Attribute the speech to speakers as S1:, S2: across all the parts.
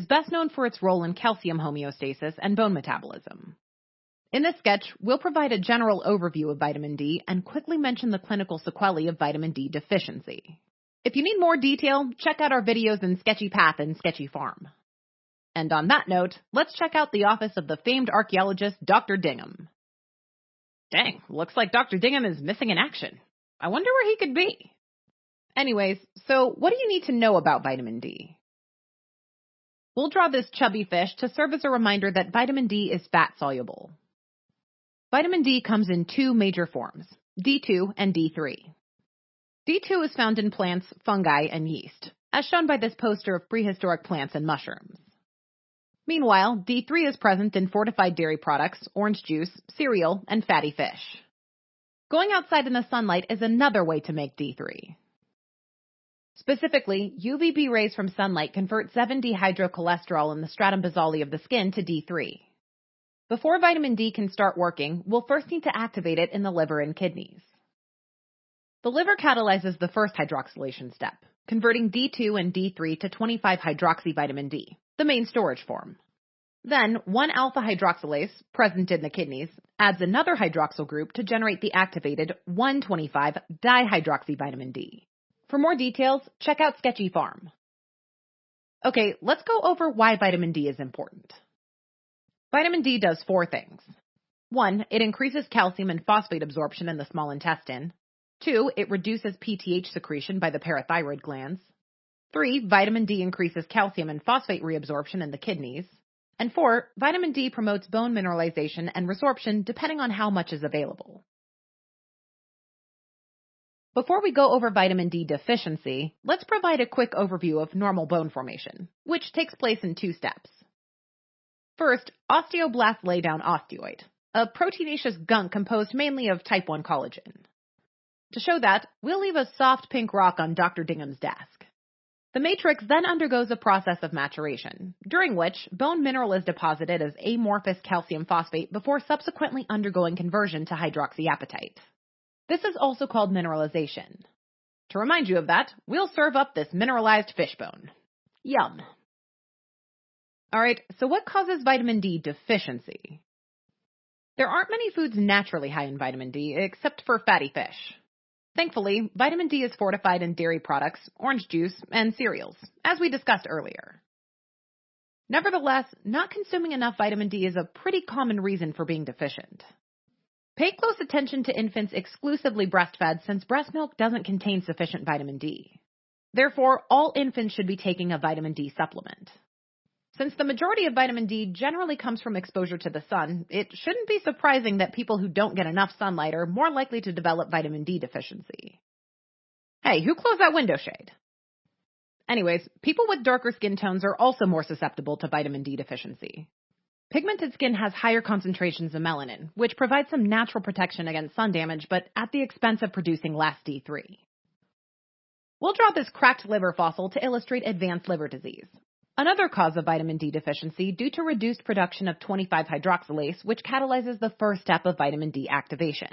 S1: is best known for its role in calcium homeostasis and bone metabolism. In this sketch, we'll provide a general overview of vitamin D and quickly mention the clinical sequelae of vitamin D deficiency. If you need more detail, check out our videos in Sketchy Path and Sketchy Farm. And on that note, let's check out the office of the famed archaeologist Dr. Dingham. Dang, looks like Dr. Dingham is missing in action. I wonder where he could be. Anyways, so what do you need to know about vitamin D? We'll draw this chubby fish to serve as a reminder that vitamin D is fat-soluble. Vitamin D comes in two major forms, D2 and D3. D2 is found in plants, fungi, and yeast, as shown by this poster of prehistoric plants and mushrooms. Meanwhile, D3 is present in fortified dairy products, orange juice, cereal, and fatty fish. Going outside in the sunlight is another way to make D3. Specifically, UVB rays from sunlight convert 7-dehydrocholesterol in the stratum basale of the skin to D3. Before vitamin D can start working, we'll first need to activate it in the liver and kidneys. The liver catalyzes the first hydroxylation step, converting D2 and D3 to 25-hydroxyvitamin D, the main storage form. Then, 1-alpha-hydroxylase, present in the kidneys, adds another hydroxyl group to generate the activated 1,25-dihydroxyvitamin D. For more details, check out Sketchy Farm. Okay, let's go over why vitamin D is important. Vitamin D does 4 things. 1, it increases calcium and phosphate absorption in the small intestine. 2, it reduces PTH secretion by the parathyroid glands. 3, vitamin D increases calcium and phosphate reabsorption in the kidneys. And 4, vitamin D promotes bone mineralization and resorption depending on how much is available. Before we go over vitamin D deficiency, let's provide a quick overview of normal bone formation, which takes place in 2 steps. First, osteoblasts lay down osteoid, a proteinaceous gunk composed mainly of type 1 collagen. To show that, we'll leave a soft pink rock on Dr. Dingham's desk. The matrix then undergoes a process of maturation, during which bone mineral is deposited as amorphous calcium phosphate before subsequently undergoing conversion to hydroxyapatite. This is also called mineralization. To remind you of that, we'll serve up this mineralized fish bone. Yum! Alright, so what causes vitamin D deficiency? There aren't many foods naturally high in vitamin D except for fatty fish. Thankfully, vitamin D is fortified in dairy products, orange juice, and cereals, as we discussed earlier. Nevertheless, not consuming enough vitamin D is a pretty common reason for being deficient. Pay close attention to infants exclusively breastfed since breast milk doesn't contain sufficient vitamin D. Therefore, all infants should be taking a vitamin D supplement. Since the majority of vitamin D generally comes from exposure to the sun, it shouldn't be surprising that people who don't get enough sunlight are more likely to develop vitamin D deficiency. Hey, who closed that window shade? Anyways, people with darker skin tones are also more susceptible to vitamin D deficiency. Pigmented skin has higher concentrations of melanin, which provides some natural protection against sun damage, but at the expense of producing less D3. We'll draw this cracked liver fossil to illustrate advanced liver disease, another cause of vitamin D deficiency due to reduced production of 25-hydroxylase, which catalyzes the first step of vitamin D activation.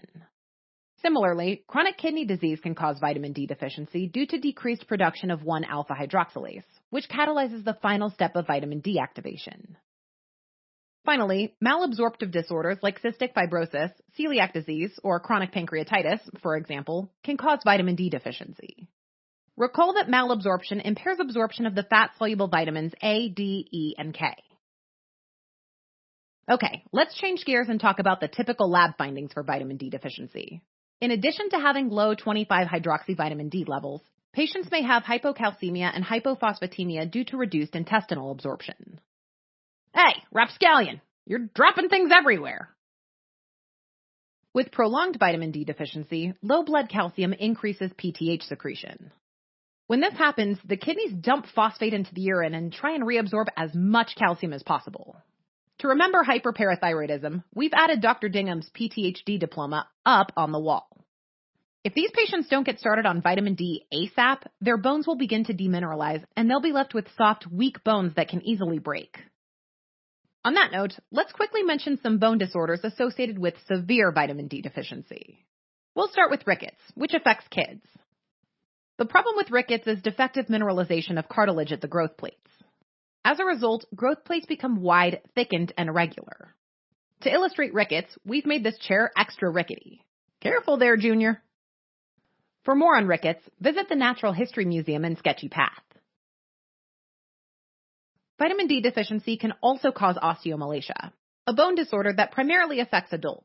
S1: Similarly, chronic kidney disease can cause vitamin D deficiency due to decreased production of 1-alpha-hydroxylase, which catalyzes the final step of vitamin D activation. Finally, malabsorptive disorders like cystic fibrosis, celiac disease, or chronic pancreatitis, for example, can cause vitamin D deficiency. Recall that malabsorption impairs absorption of the fat-soluble vitamins A, D, E, and K. Okay, let's change gears and talk about the typical lab findings for vitamin D deficiency. In addition to having low 25-hydroxyvitamin D levels, patients may have hypocalcemia and hypophosphatemia due to reduced intestinal absorption. Hey, rapscallion, you're dropping things everywhere! With prolonged vitamin D deficiency, low blood calcium increases PTH secretion. When this happens, the kidneys dump phosphate into the urine and try and reabsorb as much calcium as possible. To remember hyperparathyroidism, we've added Dr. Dingham's PTHD diploma up on the wall. If these patients don't get started on vitamin D ASAP, their bones will begin to demineralize and they'll be left with soft, weak bones that can easily break. On that note, let's quickly mention some bone disorders associated with severe vitamin D deficiency. We'll start with rickets, which affects kids. The problem with rickets is defective mineralization of cartilage at the growth plates. As a result, growth plates become wide, thickened, and irregular. To illustrate rickets, we've made this chair extra rickety. Careful there, Junior. For more on rickets, visit the Natural History Museum in Sketchy Path. Vitamin D deficiency can also cause osteomalacia, a bone disorder that primarily affects adults.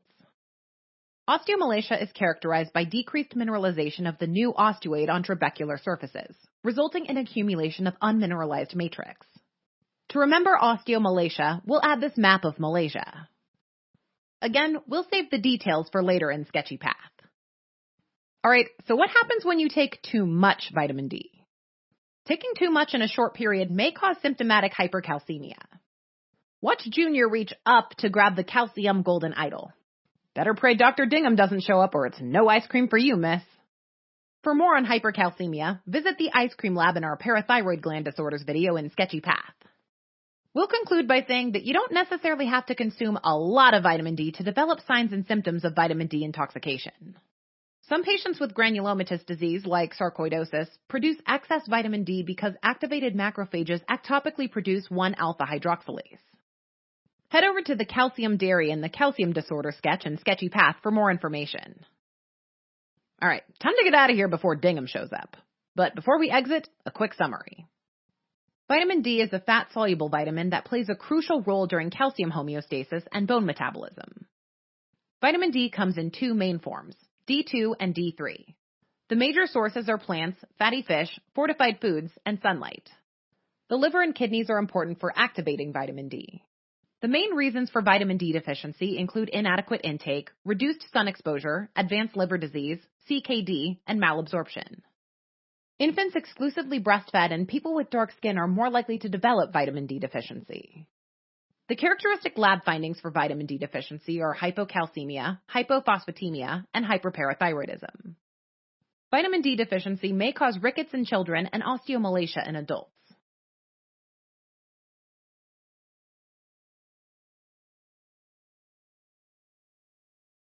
S1: Osteomalacia is characterized by decreased mineralization of the new osteoid on trabecular surfaces, resulting in accumulation of unmineralized matrix. To remember osteomalacia, we'll add this map of Malaysia. Again, we'll save the details for later in Sketchy Path. Alright, so what happens when you take too much vitamin D? Taking too much in a short period may cause symptomatic hypercalcemia. Watch Junior reach up to grab the calcium golden idol. Better pray Dr. Dingham doesn't show up or it's no ice cream for you, miss. For more on hypercalcemia, visit the ice cream lab in our parathyroid gland disorders video in Sketchy Path. We'll conclude by saying that you don't necessarily have to consume a lot of vitamin D to develop signs and symptoms of vitamin D intoxication. Some patients with granulomatous disease, like sarcoidosis, produce excess vitamin D because activated macrophages ectopically produce 1-alpha hydroxylase. Head over to the calcium dairy and the calcium disorder sketch in Sketchy Path for more information. Alright, time to get out of here before Dingham shows up. But before we exit, a quick summary. Vitamin D is a fat-soluble vitamin that plays a crucial role during calcium homeostasis and bone metabolism. Vitamin D comes in two main forms, D2 and D3. The major sources are plants, fatty fish, fortified foods, and sunlight. The liver and kidneys are important for activating vitamin D. The main reasons for vitamin D deficiency include inadequate intake, reduced sun exposure, advanced liver disease, CKD, and malabsorption. Infants exclusively breastfed and people with dark skin are more likely to develop vitamin D deficiency. The characteristic lab findings for vitamin D deficiency are hypocalcemia, hypophosphatemia, and hyperparathyroidism. Vitamin D deficiency may cause rickets in children and osteomalacia in adults.